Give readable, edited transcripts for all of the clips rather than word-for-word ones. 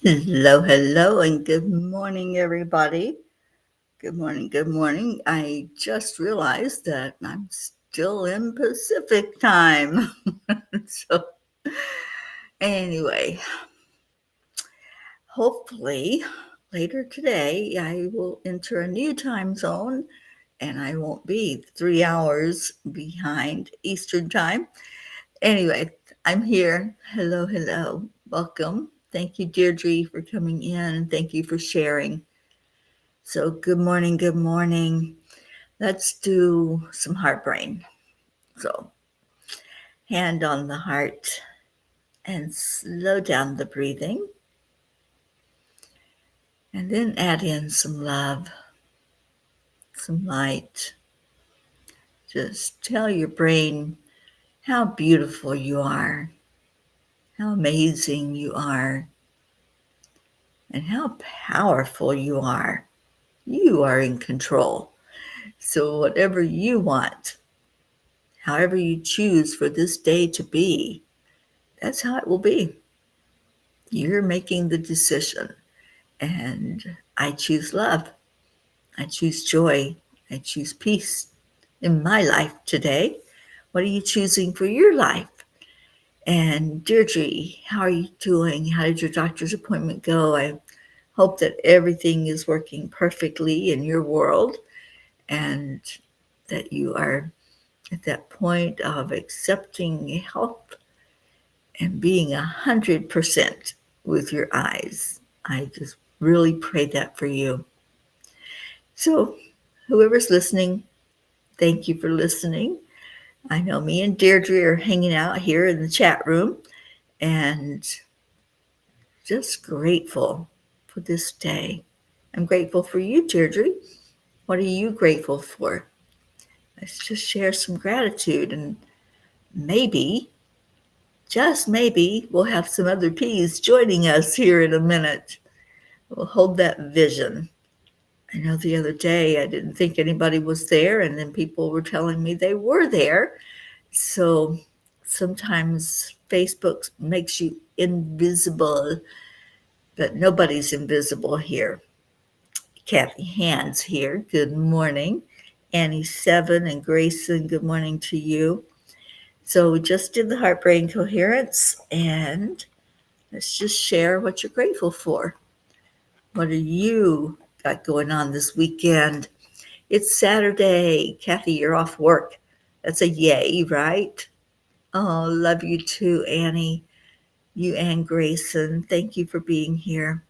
Hello, hello, and good morning, everybody. Good morning, good morning. I just realized that I'm still in Pacific time. So, anyway, hopefully later today I will enter a new time zone and I won't be 3 hours behind Eastern time. Anyway, I'm here. Hello, hello. Welcome. Thank you, Deirdre, for coming in, and thank you for sharing. So, good morning, good morning. Let's do some heart brain. So, hand on the heart and slow down the breathing. And then add in some love, some light. Just tell your brain how beautiful you are, how amazing you are, and how powerful you are. You are in control. So, whatever you want, however you choose for this day to be, that's how it will be. You're making the decision. And I choose love. I choose joy. I choose peace in my life today. What are you choosing for your life? And Deirdre, how are you doing? How did your doctor's appointment go? I hope that everything is working perfectly in your world and that you are at that point of accepting help and being 100% with your eyes. I just really pray that for you. So, whoever's listening, thank you for listening. I know me and Deirdre are hanging out here in the chat room and just grateful for this day. I'm grateful for you, Deirdre. What are you grateful for? Let's just share some gratitude and maybe, just maybe, we'll have some other P's joining us here in a minute. We'll hold that vision. I know the other day I didn't think anybody was there, and then people were telling me they were there. So sometimes Facebook makes you invisible, but nobody's invisible here. Kathy Hands here. Good morning. Annie Seven and Grayson, good morning to you. So we just did the heart brain coherence, and let's just share what you're grateful for. What are you got going on this weekend? It's Saturday. Kathy, you're off work. That's a yay, right? Oh, love you too, Annie. You and Grayson. Thank you for being here.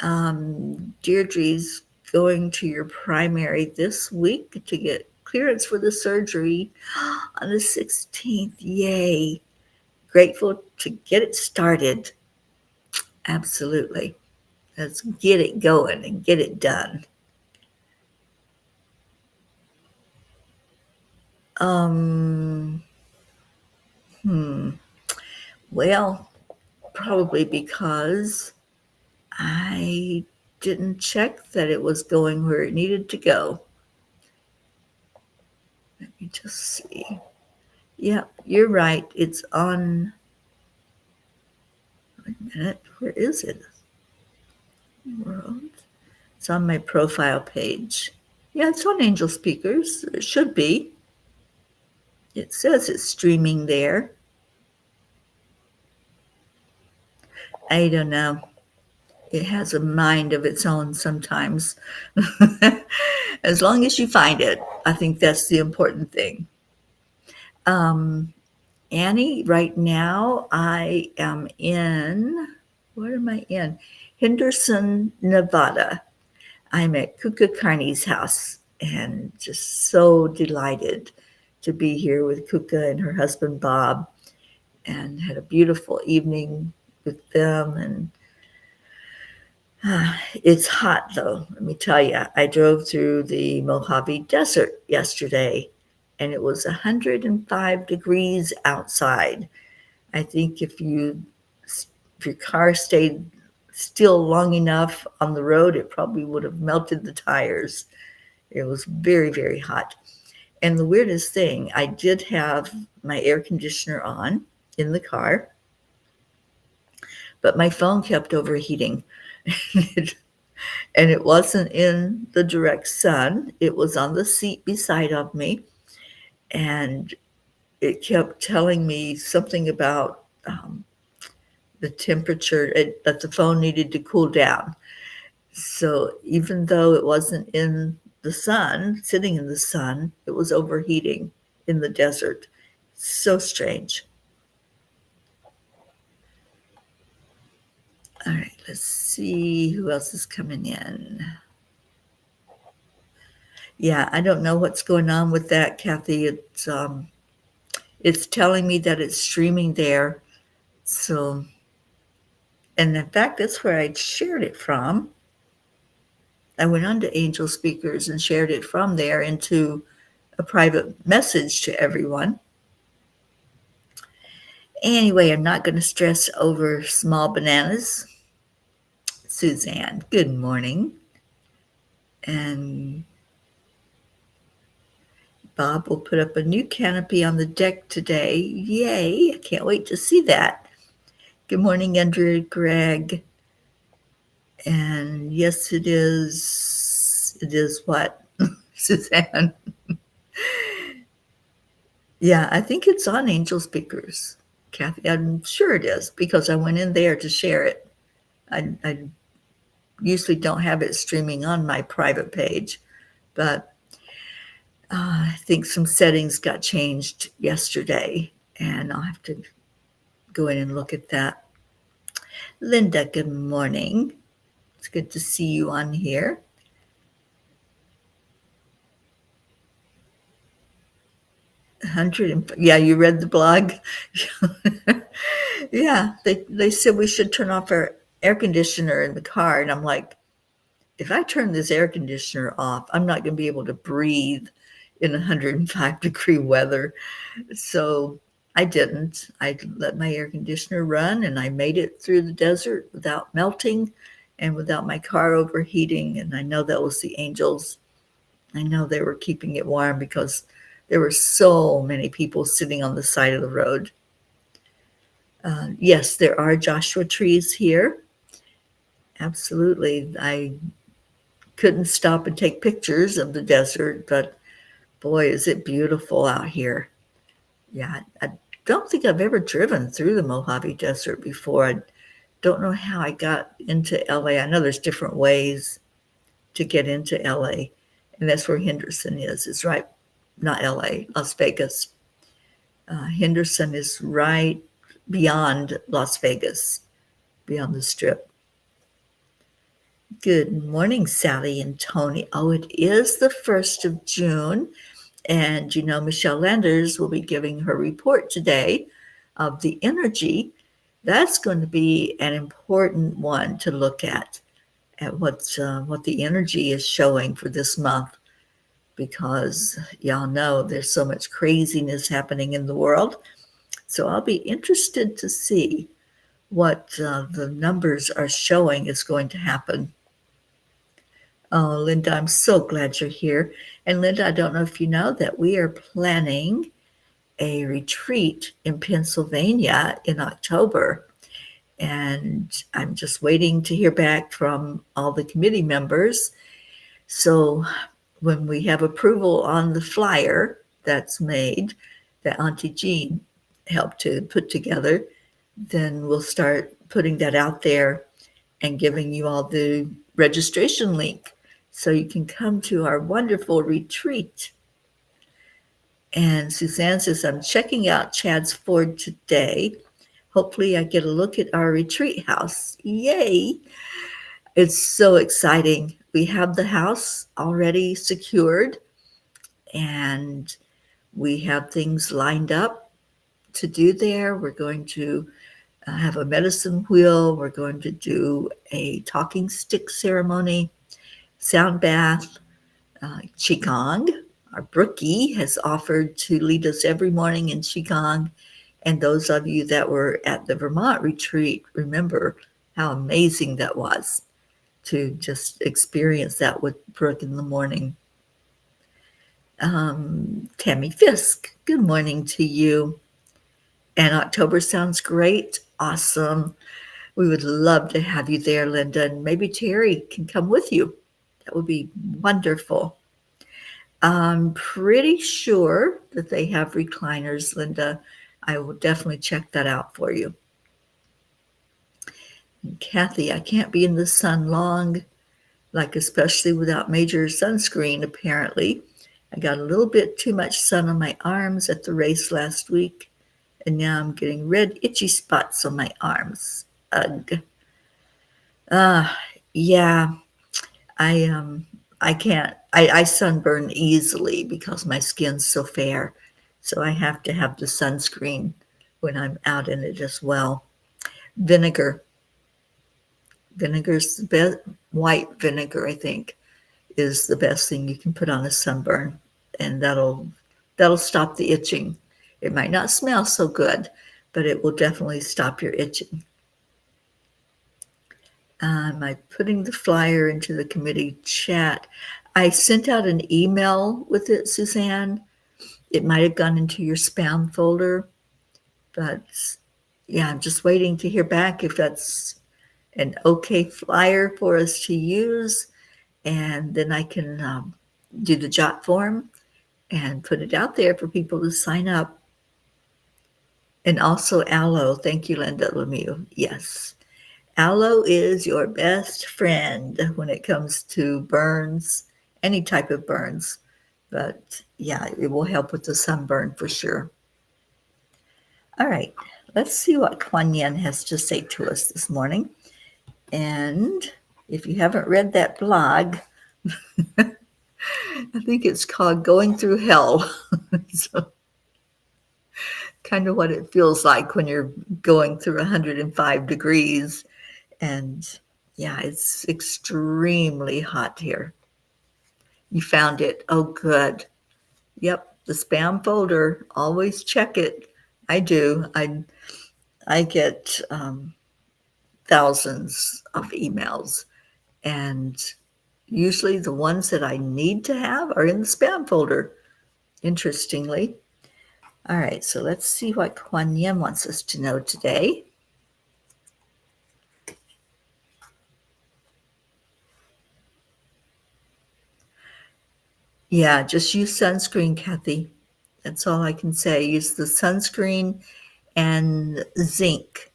Deirdre's going to your primary this week to get clearance for the surgery on the 16th. Yay. Grateful to get it started. Absolutely. Let's get it going and get it done. Um, hmm. Well, probably because I didn't check that it was going where it needed to go. Let me just see. Yeah, you're right. It's on. Wait a minute. Where is it? World. It's on my profile page. Yeah, it's on Angel Speakers. It should be. It says it's streaming there. I don't know. It has a mind of its own sometimes. As long as you find it, I think that's the important thing. Um, Annie, right now I am in, where am I in? Henderson, Nevada. I'm at Kuka Carney's house and just so delighted to be here with Kuka and her husband Bob and had a beautiful evening with them. And it's hot though, let me tell you. I drove through the Mojave Desert yesterday and it was 105 degrees outside. I think if your car stayed still long enough on the road, it probably would have melted the tires. It was very, very hot. And the weirdest thing, I did have my air conditioner on in the car, but my phone kept overheating. And it wasn't in the direct sun. It was on the seat beside of me. And it kept telling me something about the temperature, that the phone needed to cool down. So even though it wasn't in the sun, sitting in the sun, it was overheating in the desert. So strange. All right, let's see who else is coming in. Yeah, I don't know what's going on with that, Kathy. It's telling me that it's streaming there. So, and in fact, that's where I shared it from. I went on to Angel Speakers and shared it from there into a private message to everyone. Anyway, I'm not going to stress over small bananas. Suzanne, good morning. And Bob will put up a new canopy on the deck today. Yay, I can't wait to see that. Good morning, Andrew, Greg. And yes, it is. It is what, Suzanne? Yeah, I think it's on Angel Speakers, Kathy. I'm sure it is because I went in there to share it. I usually don't have it streaming on my private page, but I think some settings got changed yesterday, and I'll have to go in and look at that. Linda, good morning. It's good to see you on here. 100, yeah, you read the blog? Yeah, they said we should turn off our air conditioner in the car, and I'm like, if I turn this air conditioner off, I'm not going to be able to breathe in 105-degree weather. So I didn't. I let my air conditioner run, and I made it through the desert without melting and without my car overheating. And I know that was the angels. I know they were keeping it warm because there were so many people sitting on the side of the road. Yes, there are Joshua trees here. Absolutely. I couldn't stop and take pictures of the desert, but boy, is it beautiful out here. Yeah, I don't think I've ever driven through the Mojave Desert before. I don't know how I got into LA. I know there's different ways to get into LA, and that's where Henderson is. It's right, not LA, Las Vegas. Henderson is right beyond Las Vegas, beyond the strip. Good morning, Sally and Tony. Oh, it is the 1st of June. And, Michelle Landers will be giving her report today of the energy. That's going to be an important one to look at what the energy is showing for this month, because y'all know there's so much craziness happening in the world. So I'll be interested to see what the numbers are showing is going to happen. Oh, Linda, I'm so glad you're here. And Linda, I don't know if you know that we are planning a retreat in Pennsylvania in October. And I'm just waiting to hear back from all the committee members. So when we have approval on the flyer that's made, that Auntie Jean helped to put together, then we'll start putting that out there and giving you all the registration link so you can come to our wonderful retreat. And Suzanne says, I'm checking out Chad's Ford today. Hopefully I get a look at our retreat house. Yay! It's so exciting. We have the house already secured, and we have things lined up to do there. We're going to have a medicine wheel. We're going to do a talking stick ceremony, sound bath, Qigong. Our Brookie has offered to lead us every morning in Qigong. And those of you that were at the Vermont retreat, remember how amazing that was to just experience that with Brooke in the morning. Tammy Fisk, good morning to you. And October sounds great. Awesome. We would love to have you there, Linda, and maybe Teri can come with you. That would be wonderful. I'm pretty sure that they have recliners, Linda. I will definitely check that out for you. And Kathy, I can't be in the sun long, like especially without major sunscreen, apparently. I got a little bit too much sun on my arms at the race last week, and now I'm getting red, itchy spots on my arms. Ugh. Ah, yeah. I I can't. I sunburn easily because my skin's so fair, so I have to have the sunscreen when I'm out in it as well. Vinegar, vinegar's the best. White vinegar, I think, is the best thing you can put on a sunburn, and that'll stop the itching. It might not smell so good, but it will definitely stop your itching. Am I putting the flyer into the committee chat? I sent out an email with it, Suzanne. It might have gone into your spam folder, but yeah, I'm just waiting to hear back if that's an okay flyer for us to use. And then I can do the jot form and put it out there for people to sign up. And also aloe. Thank you, Linda Lemieux. Yes. Aloe is your best friend when it comes to burns, any type of burns. But yeah, it will help with the sunburn for sure. All right, let's see what Kuan Yin has to say to us this morning. And if you haven't read that blog, I think it's called Going Through Hell. So, kind of what it feels like when you're going through 105 degrees. And yeah, it's extremely hot here. You found it. Oh, good. Yep, the spam folder. Always check it. I do. I get thousands of emails, and usually the ones that I need to have are in the spam folder, interestingly. All right, so let's see what Kuan Yin wants us to know today. Yeah, just use sunscreen, Kathy. That's all I can say. Use the sunscreen and zinc.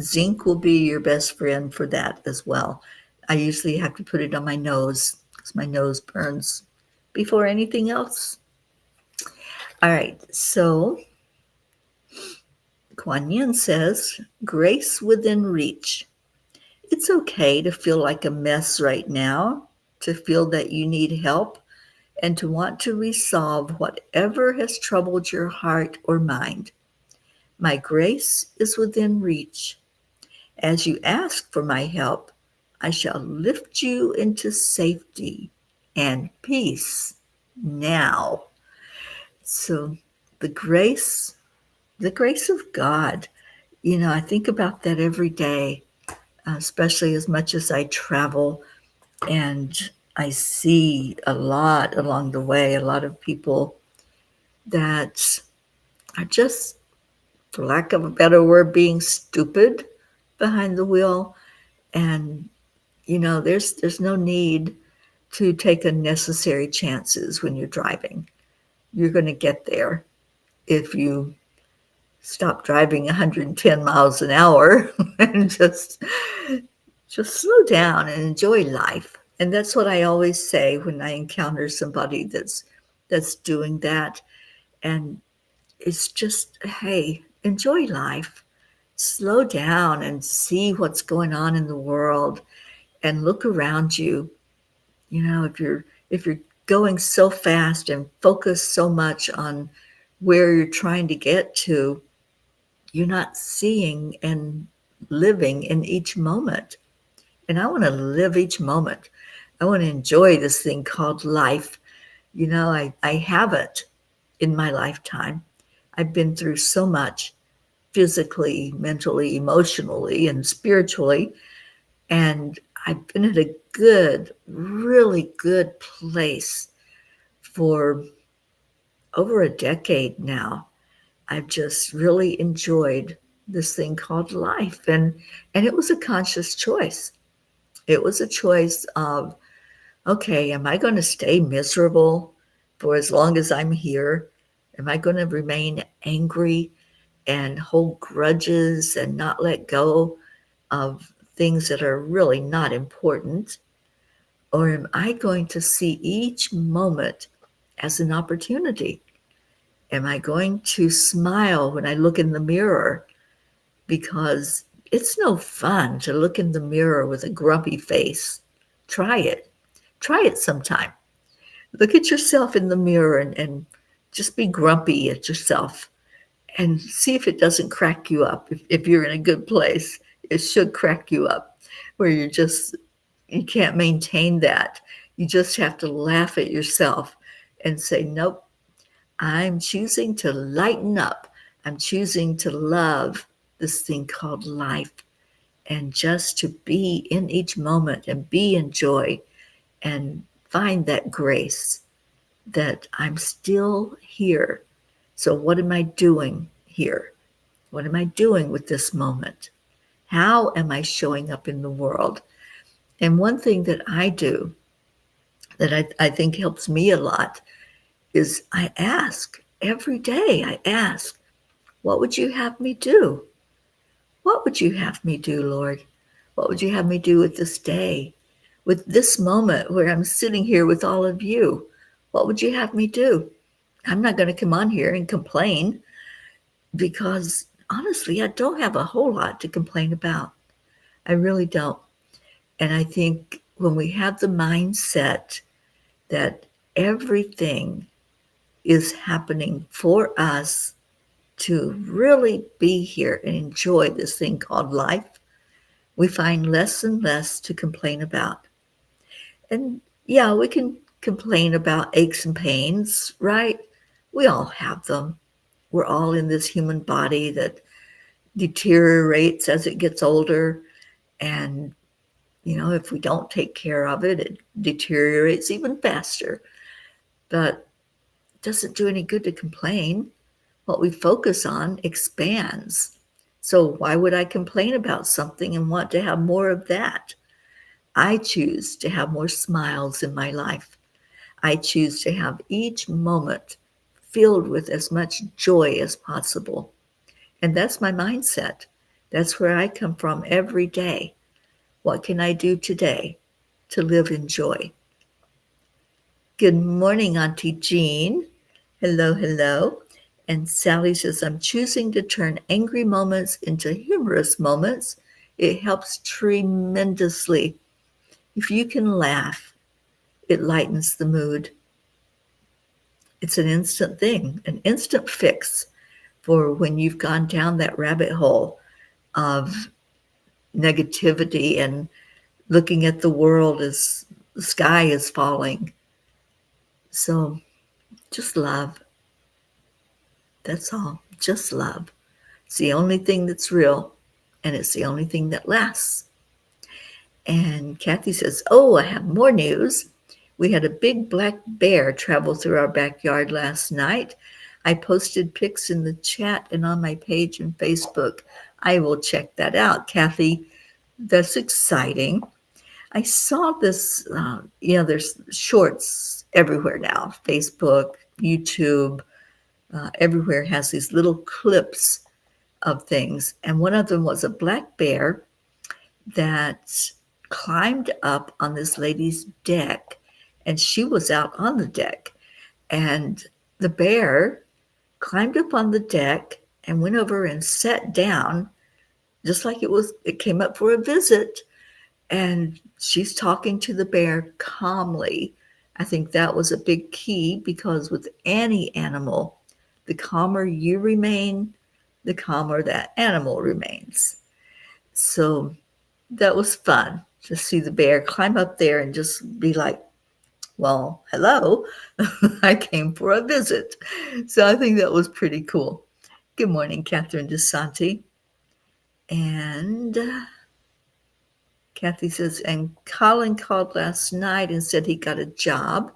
Zinc will be your best friend for that as well. I usually have to put it on my nose because my nose burns before anything else. All right, so Kuan Yin says, grace within reach. It's okay to feel like a mess right now, to feel that you need help, and to want to resolve whatever has troubled your heart or mind. My grace is within reach. As you ask for my help, I shall lift you into safety and peace now. So the grace of God, I think about that every day, especially as much as I travel and I see a lot along the way, a lot of people that are just, for lack of a better word, being stupid behind the wheel. And, there's no need to take unnecessary chances when you're driving. You're going to get there if you stop driving 110 miles an hour and just slow down and enjoy life. And that's what I always say when I encounter somebody that's doing that. And it's just, hey, enjoy life. Slow down and see what's going on in the world and look around you. If you're going so fast and focus so much on where you're trying to get to, you're not seeing and living in each moment. And I want to live each moment. I want to enjoy this thing called life. I haven't in my lifetime. I've been through so much physically, mentally, emotionally, and spiritually. And I've been at a good, really good place for over a decade now. I've just really enjoyed this thing called life. And it was a conscious choice. It was a choice of, okay, am I going to stay miserable for as long as I'm here? Am I going to remain angry and hold grudges and not let go of things that are really not important? Or am I going to see each moment as an opportunity? Am I going to smile when I look in the mirror? Because it's no fun to look in the mirror with a grumpy face. Try it. Try it sometime. Look at yourself in the mirror and just be grumpy at yourself and see if it doesn't crack you up. If you're in a good place, it should crack you up where you can't maintain that. You just have to laugh at yourself and say, nope, I'm choosing to lighten up. I'm choosing to love this thing called life and just to be in each moment and be in joy and find that grace that I'm still here. So, what am I doing here? What am I doing with this moment? How am I showing up in the world? And one thing that I do that I think helps me a lot is I ask every day, I ask, what would you have me do? What would you have me do, Lord? What would you have me do with this day, with this moment where I'm sitting here with all of you? What would you have me do? I'm not going to come on here and complain because honestly, I don't have a whole lot to complain about. I really don't. And I think when we have the mindset that everything is happening for us to really be here and enjoy this thing called life, we find less and less to complain about. And yeah, we can complain about aches and pains, right? We all have them. We're all in this human body that deteriorates as it gets older. And, if we don't take care of it, it deteriorates even faster. But it doesn't do any good to complain. What we focus on expands. So why would I complain about something and want to have more of that? I choose to have more smiles in my life. I choose to have each moment filled with as much joy as possible. And that's my mindset. That's where I come from every day. What can I do today to live in joy? Good morning, Auntie Jean. Hello, hello. And Sally says, I'm choosing to turn angry moments into humorous moments. It helps tremendously. If you can laugh, it lightens the mood. It's an instant thing, an instant fix for when you've gone down that rabbit hole of negativity and looking at the world as the sky is falling. So just love. That's all. Just love. It's the only thing that's real, and it's the only thing that lasts. And Kathy says, oh, I have more news. We had a big black bear travel through our backyard last night. I posted pics in the chat and on my page on Facebook. I will check that out, Kathy. That's exciting. I saw this, there's shorts everywhere now, Facebook, YouTube, everywhere has these little clips of things. And one of them was a black bear that climbed up on this lady's deck, and she was out on the deck. And the bear climbed up on the deck and went over and sat down, just like it came up for a visit. And she's talking to the bear calmly. I think that was a big key because with any animal, the calmer you remain, the calmer that animal remains. So that was fun to see the bear climb up there and just be like, well, hello, I came for a visit. So I think that was pretty cool. Good morning, Catherine DeSanti. And Kathy says, and Colin called last night and said he got a job,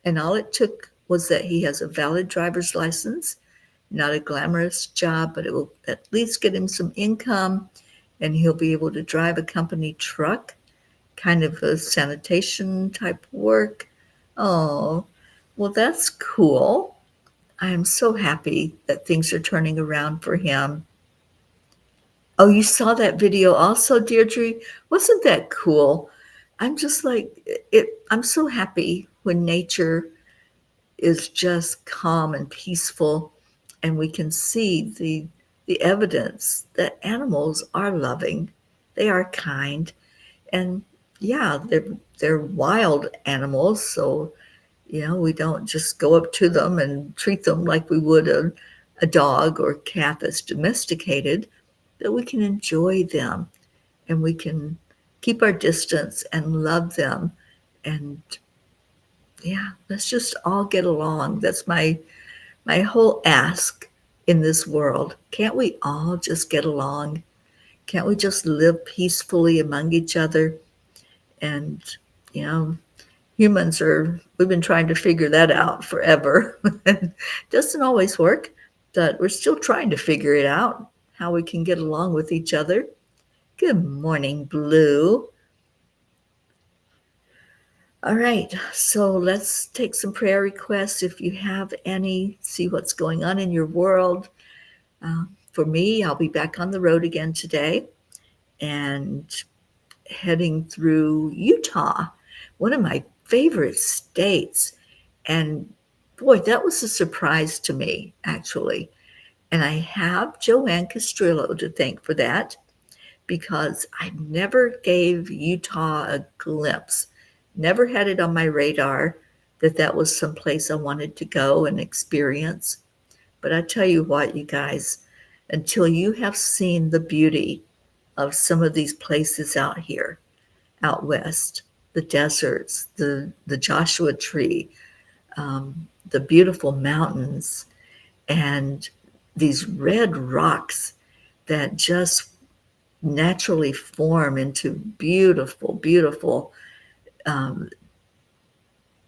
and all it took was that he has a valid driver's license Not a glamorous job, but it will at least get him some income, and he'll be able to drive a company truck, kind of a sanitation type work. Oh, well, that's cool. I am so happy that things are turning around for him. Oh, you saw that video also, Deirdre? Wasn't that cool? I'm just like it. I'm so happy when nature is just calm and peaceful, and we can see the evidence that animals are loving, they are kind, and yeah, they're wild animals, so we don't just go up to them and treat them like we would a dog or cat that's domesticated, that we can enjoy them and we can keep our distance and love them. And yeah, let's just all get along. That's my whole ask in this world. Can't we all just get along? Can't we just live peacefully among each other? And you know, we've been trying to figure that out forever. It doesn't always work, but we're still trying to figure it out, how we can get along with each other. Good morning, Blue. All right, so let's take some prayer requests if you have any, see what's going on in your world. For me, I'll be back on the road again today and heading through Utah, one of my favorite states. And boy, that was a surprise to me, actually. And I have Joanne Castrillo to thank for that, because I never gave Utah a glimpse, never had it on my radar that was someplace I wanted to go and experience. But I tell you what, you guys, until you have seen the beauty of some of these places out here, out west, the deserts, the Joshua Tree, the beautiful mountains, and these red rocks that just naturally form into beautiful, beautiful, um,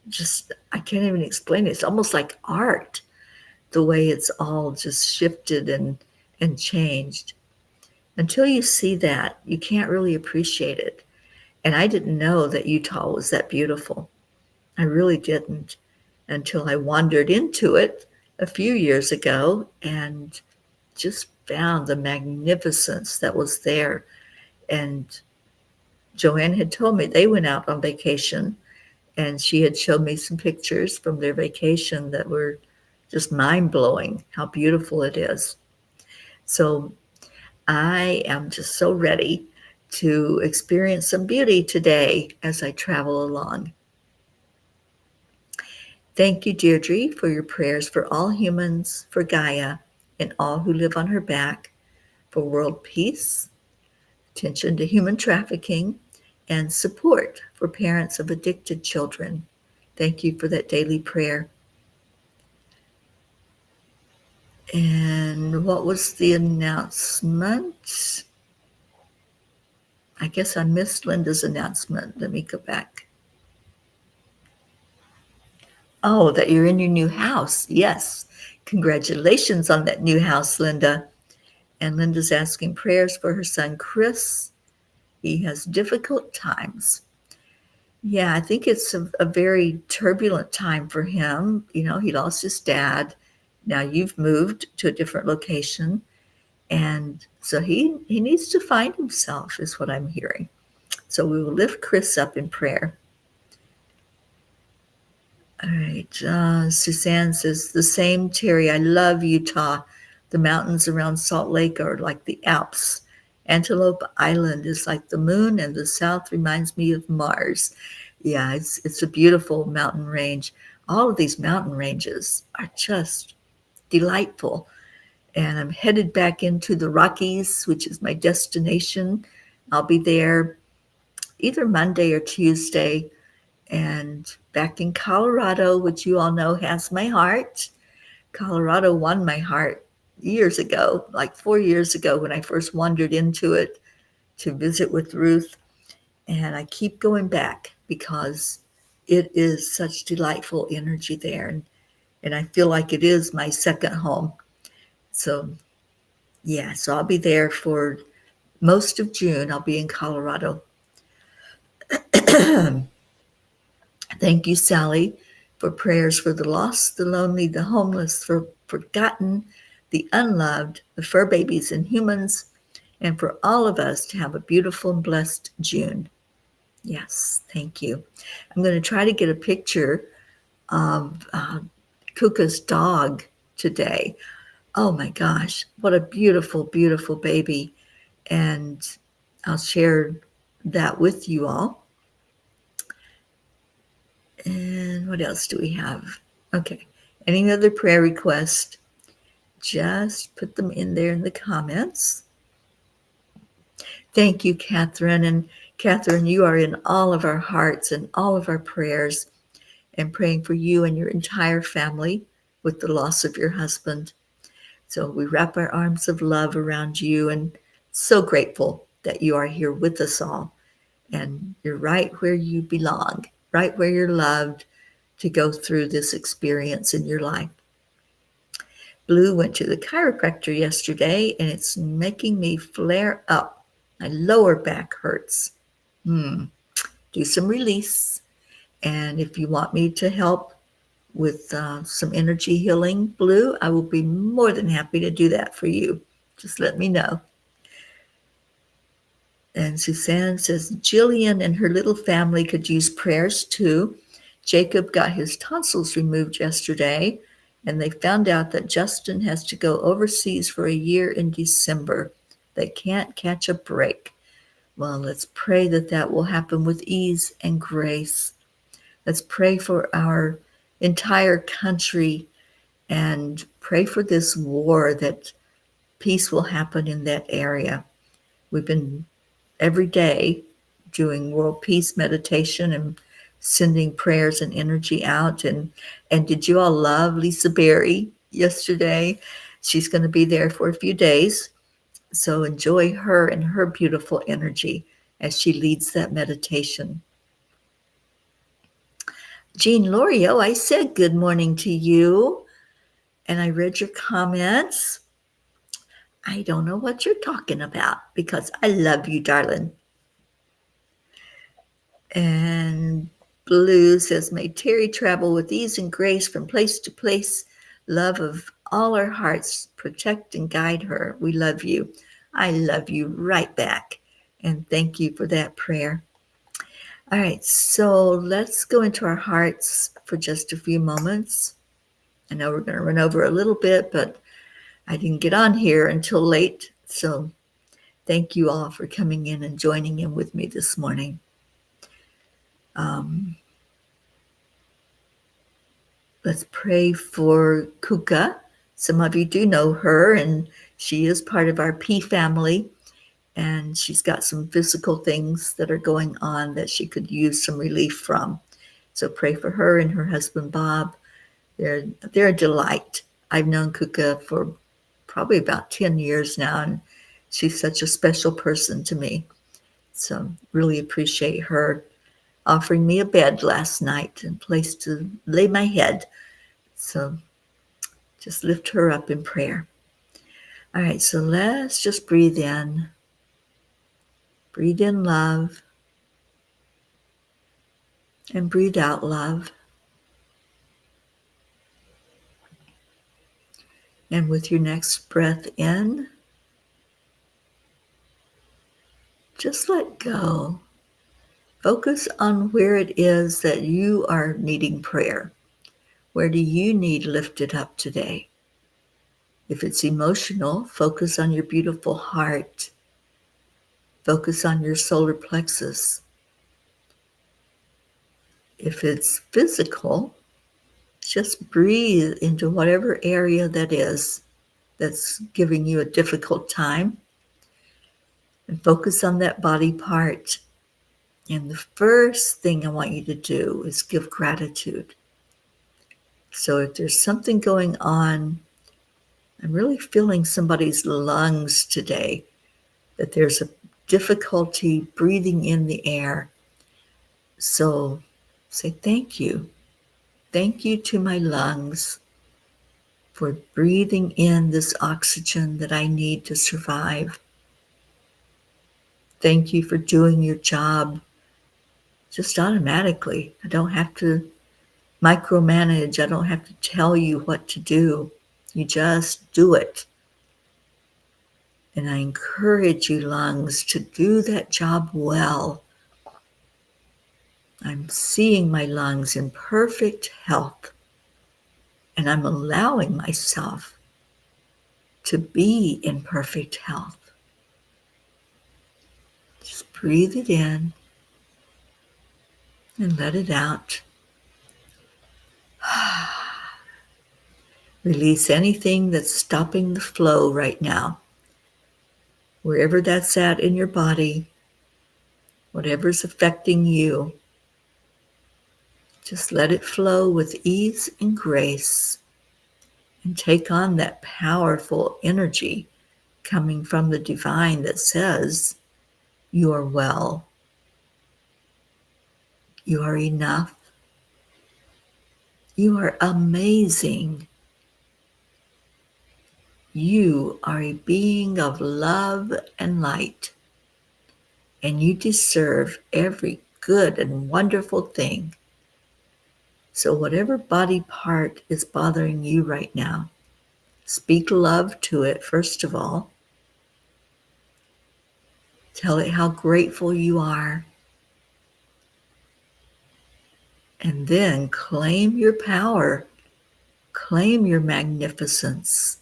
just, I can't even explain it. It's almost like art, the way it's all just shifted and changed. Until you see that, you can't really appreciate it. And I didn't know that Utah was that beautiful. I really didn't, until I wandered into it a few years ago and just found the magnificence that was there. And Joanne had told me they went out on vacation, and she had showed me some pictures from their vacation that were just mind blowing how beautiful it is. So I am just so ready to experience some beauty today as I travel along. Thank you, Deirdre, for your prayers for all humans, for Gaia, and all who live on her back, for world peace, attention to human trafficking, and support for parents of addicted children. Thank you for that daily prayer. And what was the announcement? I guess I missed Linda's announcement. Let me go back. Oh, that you're in your new house. Yes. Congratulations on that new house, Linda. And Linda's asking prayers for her son, Chris. He has difficult times. Yeah, I think it's a very turbulent time for him. He lost his dad. Now you've moved to a different location. And so he needs to find himself, is what I'm hearing. So we will lift Chris up in prayer. All right. Suzanne says, the same, Teri. I love Utah. The mountains around Salt Lake are like the Alps. Antelope Island is like the moon, and the south reminds me of Mars. Yeah, it's a beautiful mountain range. All of these mountain ranges are just delightful. And I'm headed back into the Rockies, which is my destination. I'll be there either Monday or Tuesday. And back in Colorado, which you all know has my heart. Colorado won my heart years ago, like 4 years ago, when I first wandered into it to visit with Ruth. And I keep going back because it is such delightful energy there. And I feel like it is my second home. So, yeah, so I'll be there for most of June. I'll be in Colorado. Thank you, Sally, for prayers for the lost, the lonely, the homeless, for forgotten, the unloved, the fur babies and humans, and for all of us to have a beautiful and blessed June. Yes, thank you. I'm going to try to get a picture of Kuka's dog today. Oh my gosh, what a beautiful, beautiful baby. And I'll share that with you all. And what else do we have? Okay. Any other prayer requests? Just put them in there in the comments. Thank you, Catherine. And Catherine, you are in all of our hearts and all of our prayers, and praying for you and your entire family with the loss of your husband. So we wrap our arms of love around you, and so grateful that you are here with us all. And you're right where you belong, right where you're loved to go through this experience in your life. Blue went to the chiropractor yesterday, and it's making me flare up. My lower back hurts. Do some release. And if you want me to help with some energy healing, Blue, I will be more than happy to do that for you. Just let me know. And Suzanne says Jillian and her little family could use prayers too. Jacob got his tonsils removed yesterday, and they found out that Justin has to go overseas for a year in December. They can't catch a break. Well, let's pray that that will happen with ease and grace. Let's pray for our entire country and pray for this war, that peace will happen in that area. We've been every day doing world peace meditation and sending prayers and energy out. And did you all love Lisa Berry yesterday? She's going to be there for a few days. So enjoy her and her beautiful energy as she leads that meditation. Jean Lorio, I said good morning to you, and I read your comments. I don't know what you're talking about because I love you, darling. And Blue says, may Teri travel with ease and grace from place to place. Love of all our hearts, protect and guide her. We love you. I love you right back. And thank you for that prayer. All right, so let's go into our hearts for just a few moments. I know we're going to run over a little bit, but I didn't get on here until late. So thank you all for coming in and joining in with me this morning. Let's pray for Kuka. Some of you do know her, and she is part of our P family, and she's got some physical things that are going on that she could use some relief from. So pray for her and her husband, Bob. They're a delight. I've known Kuka for probably about 10 years now, and she's such a special person to me. So really appreciate her offering me a bed last night and place to lay my head. So just lift her up in prayer. All right, so let's just breathe in. Breathe in love. And breathe out love. And with your next breath in, just let go. Focus on where it is that you are needing prayer. Where do you need lifted up today? If it's emotional, focus on your beautiful heart. Focus on your solar plexus. If it's physical, just breathe into whatever area that is that's giving you a difficult time, and focus on that body part. And the first thing I want you to do is give gratitude. So if there's something going on, I'm really feeling somebody's lungs today, that there's a difficulty breathing in the air. So say thank you. Thank you to my lungs for breathing in this oxygen that I need to survive. Thank you for doing your job just automatically. I don't have to micromanage. I don't have to tell you what to do. You just do it. And I encourage you, lungs, to do that job well. I'm seeing my lungs in perfect health, and I'm allowing myself to be in perfect health. Just breathe it in and let it out. Release anything that's stopping the flow right now. Wherever that's at in your body, whatever's affecting you, just let it flow with ease and grace and take on that powerful energy coming from the divine that says, you are well, you are enough, you are amazing. You are a being of love and light, and you deserve every good and wonderful thing. So, whatever body part is bothering you right now, speak love to it, first of all. Tell it how grateful you are. And then claim your power, claim your magnificence,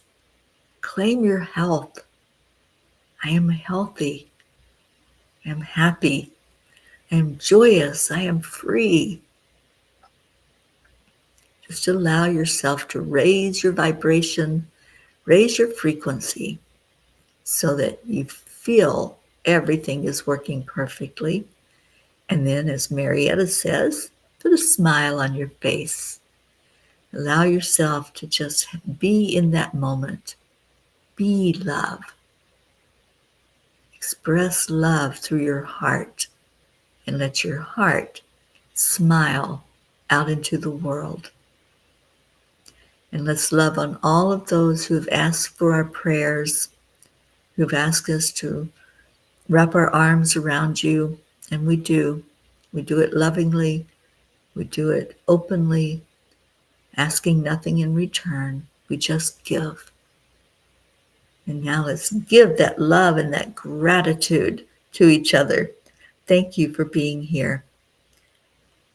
claim your health. I am healthy. I am happy. I am joyous. I am free. Just allow yourself to raise your vibration, raise your frequency so that you feel everything is working perfectly. And then, as Marietta says, put a smile on your face. Allow yourself to just be in that moment. Be love. Express love through your heart and let your heart smile out into the world. And let's love on all of those who have asked for our prayers, who've asked us to wrap our arms around you. And we do. We do it lovingly. We do it openly, asking nothing in return. We just give. And now let's give that love and that gratitude to each other. Thank you for being here.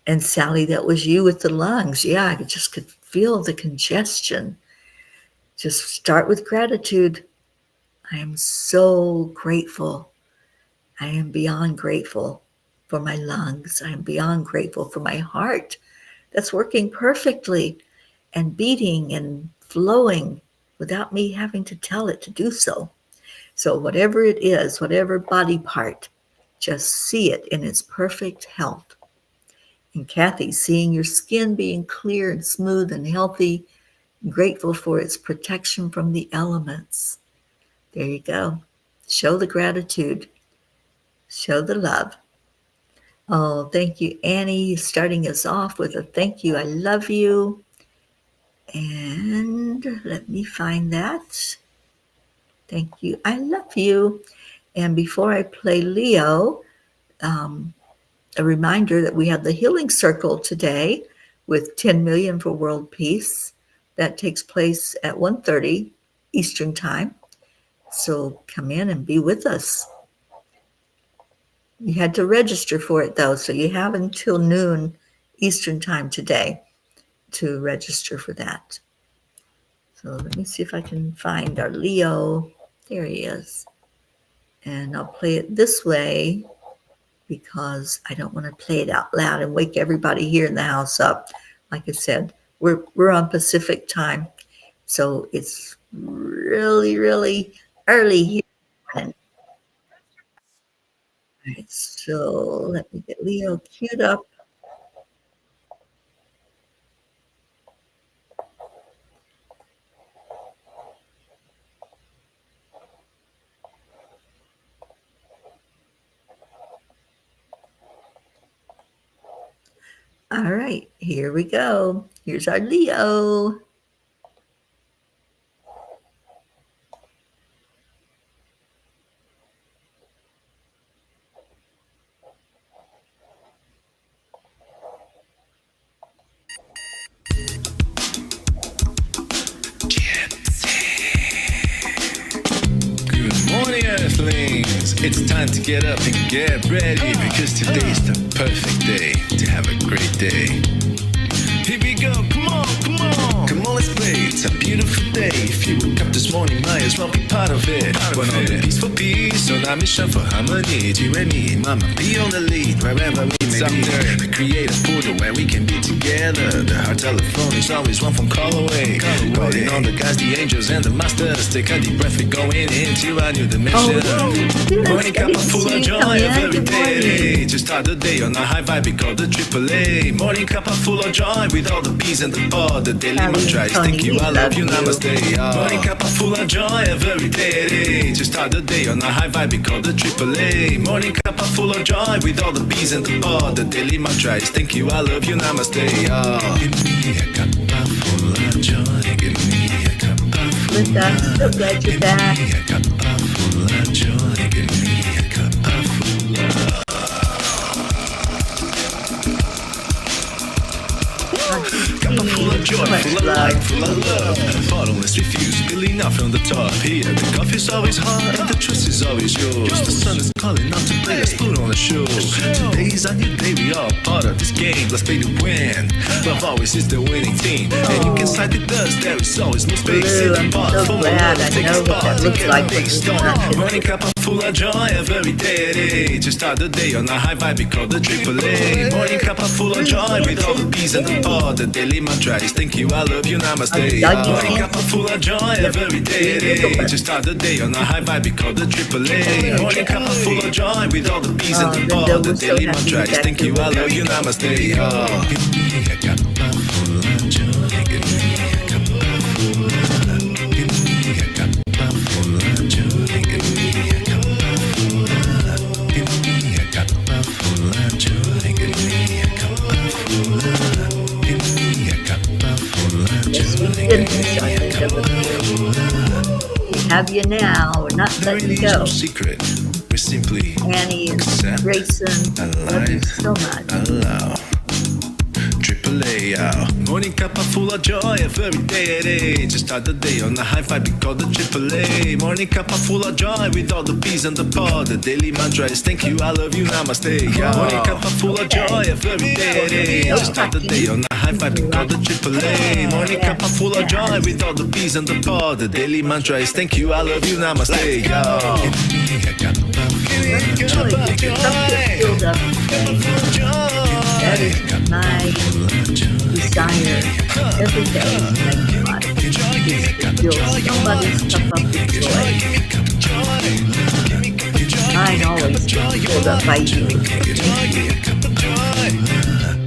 And Sally, that was you with the lungs. Yeah, I just could feel the congestion. Just start with gratitude. I am so grateful. I am beyond grateful for my lungs. I am beyond grateful for my heart that's working perfectly and beating and flowing without me having to tell it to do so. So whatever it is, whatever body part, just see it in its perfect health. And Kathy, seeing your skin being clear and smooth and healthy, grateful for its protection from the elements. There you go. Show the gratitude. Show the love. Oh, thank you, Annie, starting us off with a thank you. I love you. And let me find that. Thank you. I love you. And before I play Leo, a reminder that we have the Healing Circle today with 10 million for world peace. That takes place at 1:30 Eastern Time. So come in and be with us. You had to register for it, though, so you have until noon Eastern Time today to register for that. So let me see if I can find our Leo. There he is. And I'll play it this way because I don't want to play it out loud and wake everybody here in the house up. Like I said, we're on Pacific time, so it's really, really early here. All right, so let me get Leo queued up. All right, here we go. Here's our Leo. It's time to get up and get ready, because today's the perfect day to have a great day. Here we go, come on, come on. Come on, let's play, it's a beautiful day. If you woke up this morning, might as well be part of it. We're on the peaceful peace, on our mission for harmony. You and me, mama, be on the lead, wherever we may be. We create a portal where we can be together. The heart telephone is always one phone call away. Calling on the guys, the angels and the masters. Take a deep breath, we're going into a new dimension. Morning cup full of joy every day. To start the day on a high vibe, we call the AAA. Morning cup full of joy with all the bees and the pod. The daily mantra is thank you, I love you, namaste. Morning cup full of joy every day. To start the day on a high vibe, we call the AAA. Morning cup full of joy with all the bees and the pod. The daily mantra is thank you, I love you, namaste. Give me a cup full of joy. Give me a cup full of joy. So glad you're back. Give me a cup full of joy. Give me a cup full of full of joy, full of light, full of love. Bottomless refuse, spilling out from the top. Here, the coffee's always hot and the trust is always yours. The sun is calling out to play, let's put on a show. Today's a new day, we are part of this game. Let's play to win. Love always is the winning team. And you can side with us, there is always no space in the pot. I'm so glad I know what that looks like when it's not. Morning cup full of joy every day. To start the day on a high vibe, we call the AAA. Morning cup full of joy with all the bees and the pod. The daily mantra is thank you, I love you, namaste. Morning cup full of joy every day. To start the day on a high vibe, we call the AAA. Morning cup full of joy with all the bees and the pod. The daily mantra is thank you, I love you, namaste. Give me a cup full of joy. Give me a cup full of. Give me a cup full of joy. Give me a cup full of. Give me a cup full of joy. Give me a cup full of. Give me a cup full of joy. Give me a cup full of. We have you now. We're not letting you go. No secret. We simply Annie and accept, Grayson, love you so much. allow. AAA, morning cup full of joy every day. Just start the day on a high vibe, we call the AAA. Morning cup full of joy with all the bees and the pod. The daily mantra is thank you, I love you, namaste. Morning cup full of joy every day. Just start the day on a high vibe, we call the AAA. Morning cup full of joy with all the bees and the pod. The daily mantra is thank you, I love you, namaste. Give me a cup full of joy. That is my desire every day. Thank God. Is to fill somebody's cup up with joy. Mine always filled up by you. Give me a cup of joy,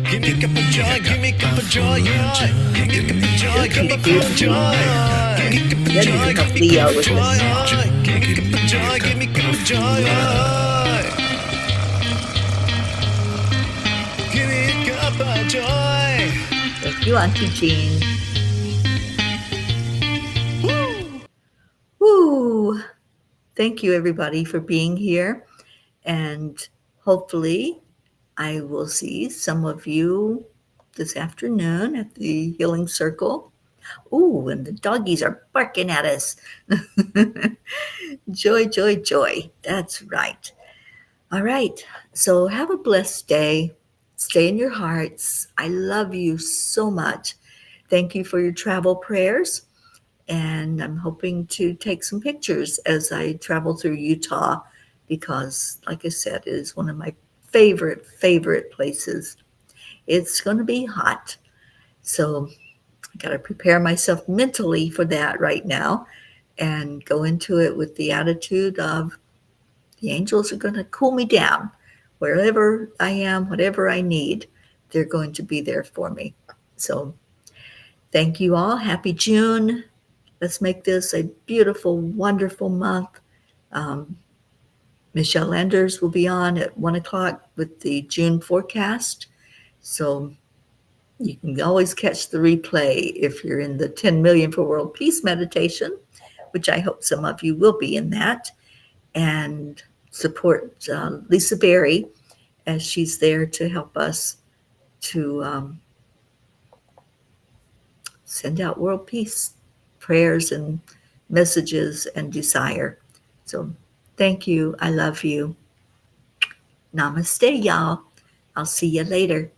give me a cup of joy, give me a cup of joy, give me a cup of joy, give me a cup of joy, give me a cup of joy, give me a cup of joy, give me a cup of joy, give me a cup of joy. Thank you, Auntie Jean. Woo! Thank you, everybody, for being here. And hopefully, I will see some of you this afternoon at the Healing Circle. Ooh, and the doggies are barking at us. Joy, joy, joy. That's right. All right. So have a blessed day. Stay in your hearts. I love you so much. Thank you for your travel prayers. And I'm hoping to take some pictures as I travel through Utah because, like I said, it is one of my favorite places. It's going to be hot. So I got to prepare myself mentally for that right now and go into it with the attitude of the angels are going to cool me down. Wherever I am, whatever I need, they're going to be there for me. So thank you all. Happy June. Let's make this a beautiful, wonderful month. Michelle Landers will be on at 1 o'clock with the June forecast. So you can always catch the replay if you're in the 10 Million for World Peace meditation, which I hope some of you will be in that. And support Lisa Berry as she's there to help us to send out world peace prayers and messages and desire. So Thank you. I love you. Namaste, y'all. I'll see you later.